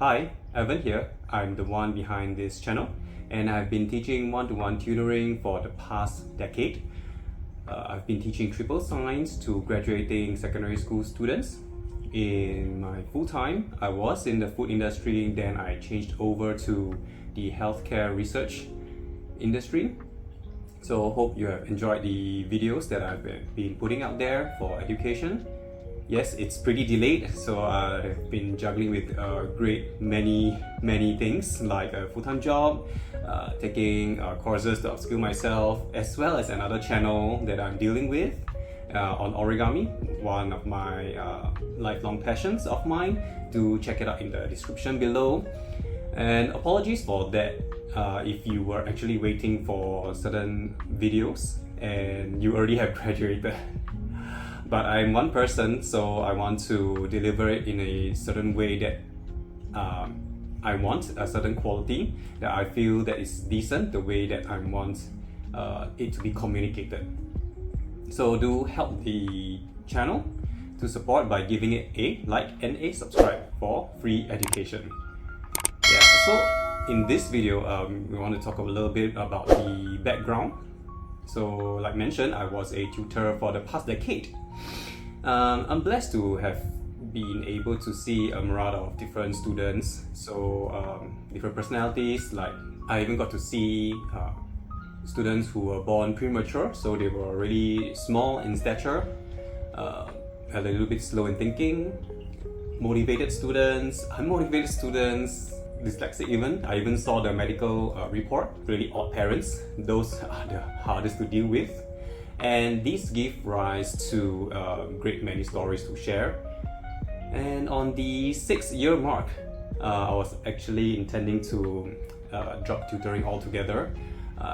Hi, Evan here. I'm the one behind this channel, and I've been teaching one-to-one tutoring for the past decade. I've been teaching triple science to graduating secondary school students. In my full time, I was in the food industry, then I changed over to the healthcare research industry. So hope you have enjoyed the videos that I've been putting out there for education. Yes, it's pretty delayed, so I've been juggling with a great many things like a full-time job, taking courses to upskill myself, as well as another channel that I'm dealing with on origami, one of my lifelong passions of mine. Do check it out in the description below. And apologies for that if you were actually waiting for certain videos and you already have graduated. But I'm one person, so I want to deliver it in a certain way that I want a certain quality that I feel that is decent, the way that I want it to be communicated. So do help the channel to support by giving it a like and a subscribe for free education. Yeah, so in this video, we want to talk a little bit about the background. So like mentioned, I was a tutor for the past decade. I'm blessed to have been able to see a myriad of different students, so different personalities. Like I even got to see students who were born premature, so they were really small in stature, a little bit slow in thinking, motivated students, unmotivated students, dyslexic even. I even saw the medical report, really odd parents. Those are the hardest to deal with. And these give rise to a great many stories to share. And on the 6-year mark, I was actually intending to drop tutoring altogether,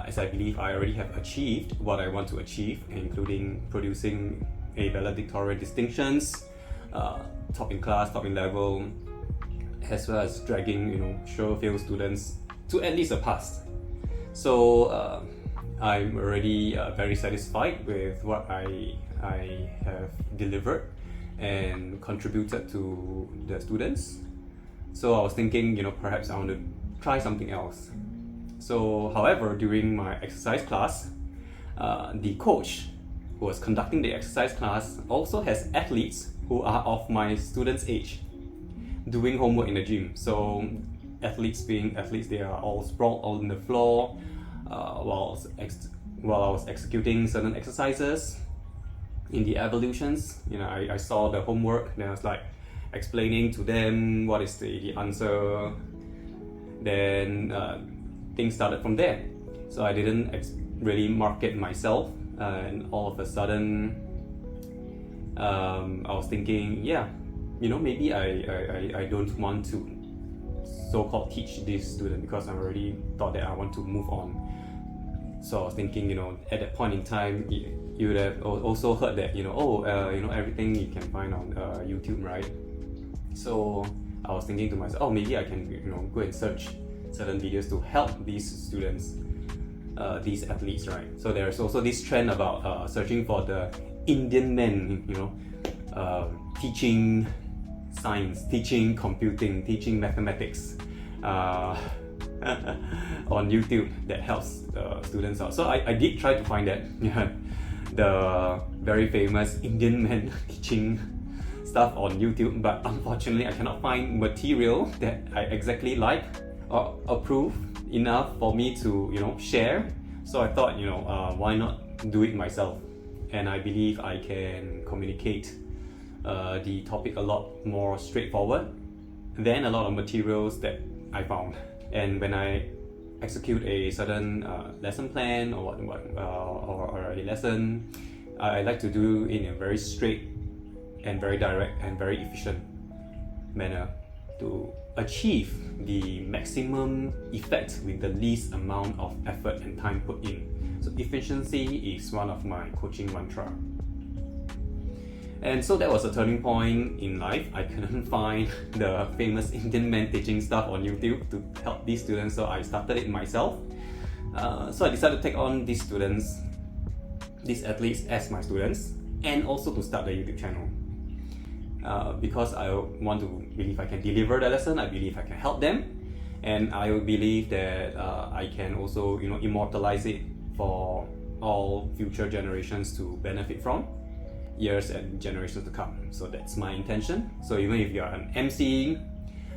as I believe I already have achieved what I want to achieve, including producing a valedictorian distinctions, top in class, top in level, as well as dragging sure-fail students to at least a pass. So I'm already very satisfied with what I have delivered and contributed to the students. So I was thinking, perhaps I want to try something else. So, however, during my exercise class, the coach who was conducting the exercise class also has athletes who are of my students' age doing homework in the gym. So athletes being athletes, they are all sprawled on the floor while I was executing certain exercises in the evolutions. I saw the homework, then I was like explaining to them what is the answer. Then things started from there. So I didn't really market myself, and all of a sudden I was thinking, maybe I don't want to so-called teach this student, because I already thought that I want to move on. So I was thinking, at that point in time, you would have also heard that, everything you can find on YouTube, right? So I was thinking to myself, maybe I can, go and search certain videos to help these students, these athletes, right? So there's also this trend about searching for the Indian men, teaching science, teaching computing, teaching mathematics on YouTube that helps students out. So I did try to find that, the very famous Indian men teaching stuff on YouTube, but unfortunately I cannot find material that I exactly like or approve enough for me to share. So I thought, why not do it myself? And I believe I can communicate the topic a lot more straightforward than a lot of materials that I found. And when I execute a certain lesson plan or or a lesson, I like to do in a very straight and very direct and very efficient manner to achieve the maximum effect with the least amount of effort and time put in. So efficiency is one of my coaching mantra. And so that was a turning point in life. I couldn't find the famous Indian men teaching stuff on YouTube to help these students, so I started it myself. So I decided to take on these students, these athletes as my students, and also to start the YouTube channel. because I want to believe I can deliver the lesson, I believe I can help them, and I believe that I can also immortalize it for all future generations to benefit from, years and generations to come. So that's my intention. So even if you're an MC,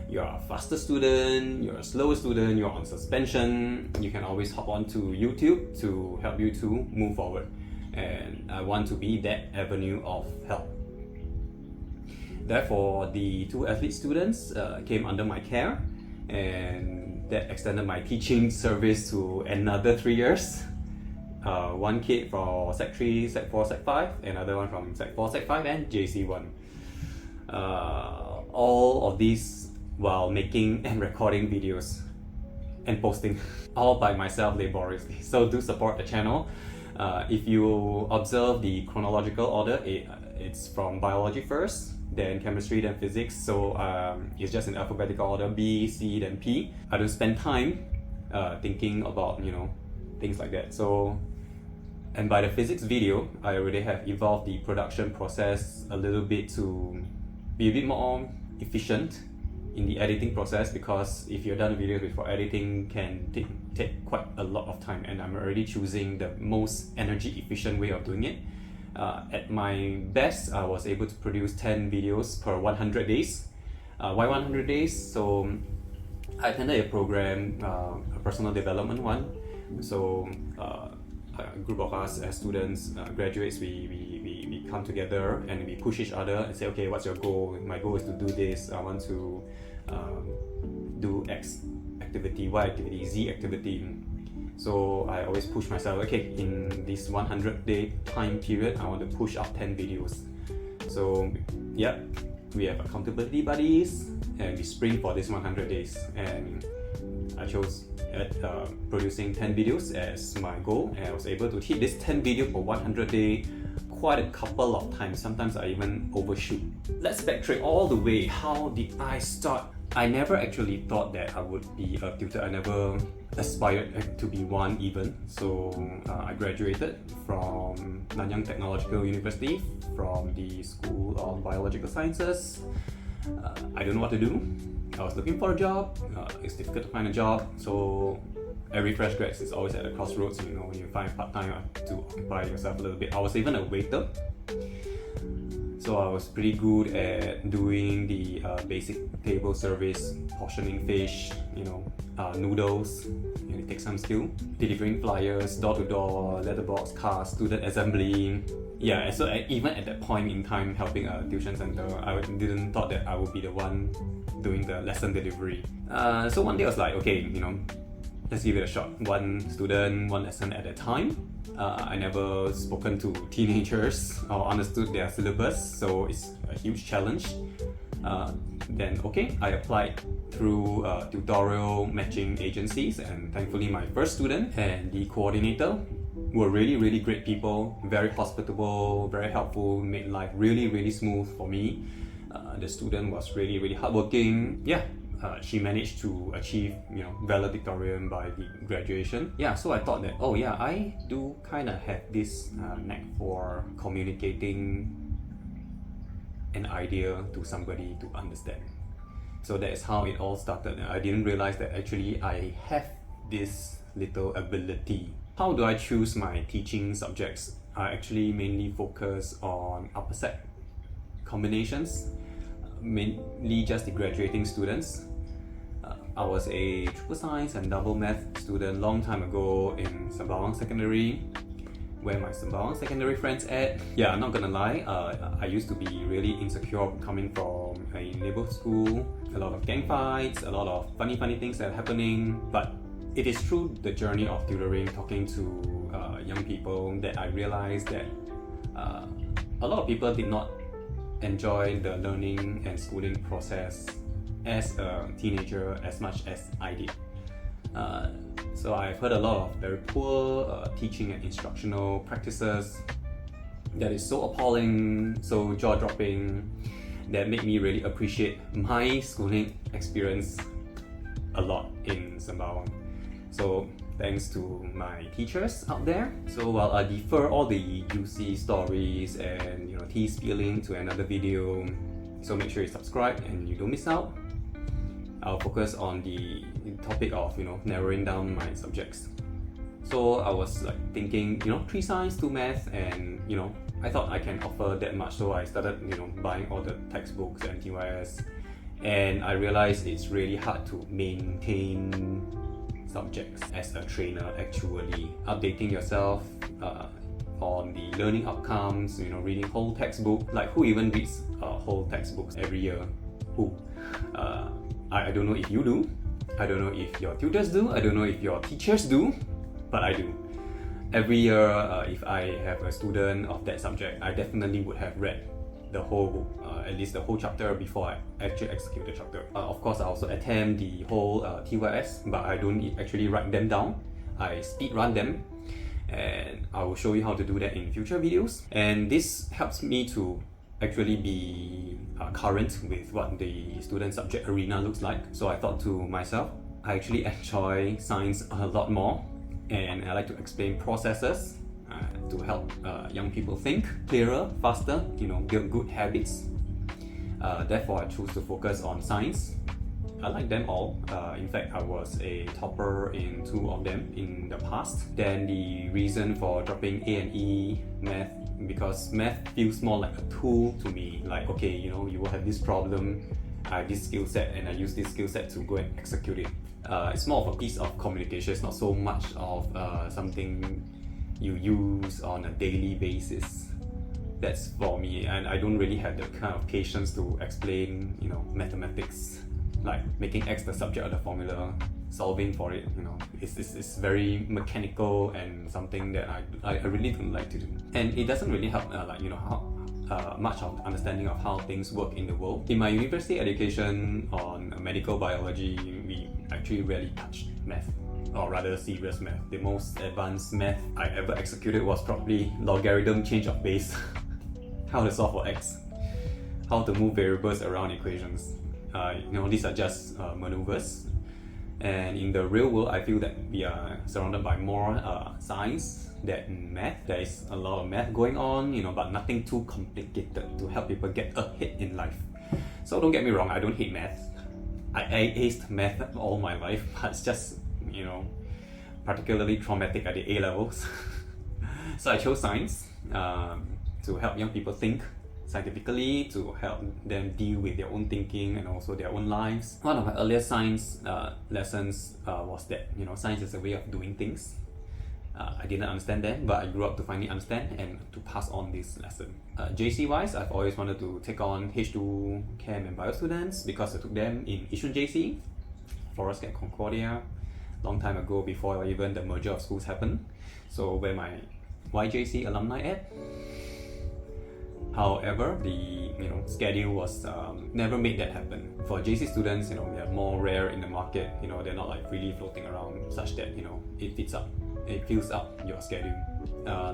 you're a faster student, you're a slower student, you're on suspension, you can always hop on to YouTube to help you to move forward. And I want to be that avenue of help. Therefore, the 2 athlete students came under my care, and that extended my teaching service to another 3 years. One kid for Sec 3, Sec 4, Sec 5, another one from Sec 4, Sec 5 and JC1. All of these while making and recording videos and posting all by myself laboriously. So do support the channel. If you observe the chronological order, it's from biology first, then chemistry, then physics. So it's just in alphabetical order, B, C, then P. I don't spend time thinking about things like that. So, and by the physics video, I already have evolved the production process a little bit to be a bit more efficient in the editing process, because if you're done videos before editing can take quite a lot of time, and I'm already choosing the most energy efficient way of doing it. At my best, I was able to produce 10 videos per 100 days. Why 100 days? So I attended a program, a personal development one. So a group of us as students, graduates, we come together and we push each other and say, okay, what's your goal? My goal is to do this. I want to do X activity, Y activity, Z activity. So I always push myself, okay, in this 100-day time period, I want to push out 10 videos. So yeah, we have accountability buddies and we sprint for this 100 days. And I chose producing 10 videos as my goal, and I was able to hit this 10 video per 100 day quite a couple of times. Sometimes I even overshoot. Let's backtrack all the way. How did I start? I never actually thought that I would be a tutor. I never aspired to be one even. So I graduated from Nanyang Technological University from the School of Biological Sciences. I don't know what to do. I was looking for a job. It's difficult to find a job, so every fresh grad is always at a crossroads. When you find part-time to occupy yourself a little bit. I was even a waiter, so I was pretty good at doing the basic table service, portioning fish, noodles. It takes some skill. Delivering flyers, door-to-door, letterbox, cars, student assembly. Yeah, so even at that point in time, helping a tuition center, I didn't thought that I would be the one doing the lesson delivery. So one day I was like, okay, let's give it a shot. One student, one lesson at a time. I never spoken to teenagers or understood their syllabus, so it's a huge challenge. Then okay, I applied through tutorial matching agencies, and thankfully my first student and the coordinator were really great people, very hospitable, very helpful, made life really smooth for me. The student was really hardworking. Yeah, she managed to achieve valedictorian by the graduation. Yeah, so I thought that, oh yeah, I do kind of have this knack for communicating an idea to somebody to understand. So that's how it all started. I didn't realize that actually I have this little ability. How do I choose my teaching subjects? I actually mainly focus on upper sec combinations, mainly just the graduating students. I was a triple science and double math student long time ago in Sembawang Secondary, where my Sembawang Secondary friends at. Yeah, I'm not gonna lie, I used to be really insecure coming from a neighborhood school. A lot of gang fights, a lot of funny things that are happening. But it is through the journey of tutoring, talking to young people, that I realized that a lot of people did not enjoy the learning and schooling process as a teenager as much as I did. So I've heard a lot of very poor teaching and instructional practices that is so appalling, so jaw-dropping, that made me really appreciate my schooling experience a lot in Sembawang. So thanks to my teachers out there. So while I defer all the juicy stories and tea spilling to another video, So make sure you subscribe and you don't miss out. I'll focus on the topic of narrowing down my subjects. So I was like thinking 3 science, 2 math, and I thought I can offer that much, so I started buying all the textbooks and TYS, and I realized it's really hard to maintain subjects as a trainer. Actually updating yourself on the learning outcomes, reading whole textbook. Like, who even reads whole textbooks every year? Who? I don't know if you do, I don't know if your tutors do, I don't know if your teachers do, but I do. Every year, if I have a student of that subject, I definitely would have read the whole book, at least the whole chapter, before I actually execute the chapter. Of course, I also attempt the whole TYS, but I don't actually write them down. I speed run them, and I will show you how to do that in future videos. And this helps me to actually be current with what the student subject arena looks like. So I thought to myself, I actually enjoy science a lot more, and I like to explain processes to help young people think clearer, faster, build good habits. Therefore, I choose to focus on science. I like them all. In fact, I was a topper in 2 of them in the past. Then the reason for dropping A and E math, because math feels more like a tool to me. Like, okay, you will have this problem, I have this skill set, and I use this skill set to go and execute it. It's more of a piece of communication. It's not so much of something you use on a daily basis. That's for me, and I don't really have the kind of patience to explain, mathematics, like making X the subject of the formula, solving for it. It's very mechanical and something that I really don't like to do, and it doesn't really help how much of understanding of how things work in the world. In my university education on medical biology, we actually rarely touched math, or rather serious math. The most advanced math I ever executed was probably logarithm change of base, how to solve for x, how to move variables around equations. These are just maneuvers. And in the real world, I feel that we are surrounded by more science than math. There is a lot of math going on, but nothing too complicated to help people get ahead in life. So don't get me wrong, I don't hate math. I aced math all my life, but it's just, particularly traumatic at the A levels. So I chose science to help young people think scientifically, to help them deal with their own thinking and also their own lives. One of my earliest science lessons was that science is a way of doing things. I didn't understand then, but I grew up to finally understand and to pass on this lesson. JC wise, I've always wanted to take on H2 Chem and Bio students because I took them in Yishun JC, Forest at Concordia, long time ago, before even the merger of schools happened. So where my YJC alumni at. However, the schedule was never made that happen. For JC students, they are more rare in the market. They're not like really floating around such that it fills up your schedule.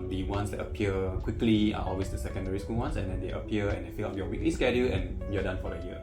The ones that appear quickly are always the secondary school ones, and then they appear and they fill up your weekly schedule, and you're done for the year.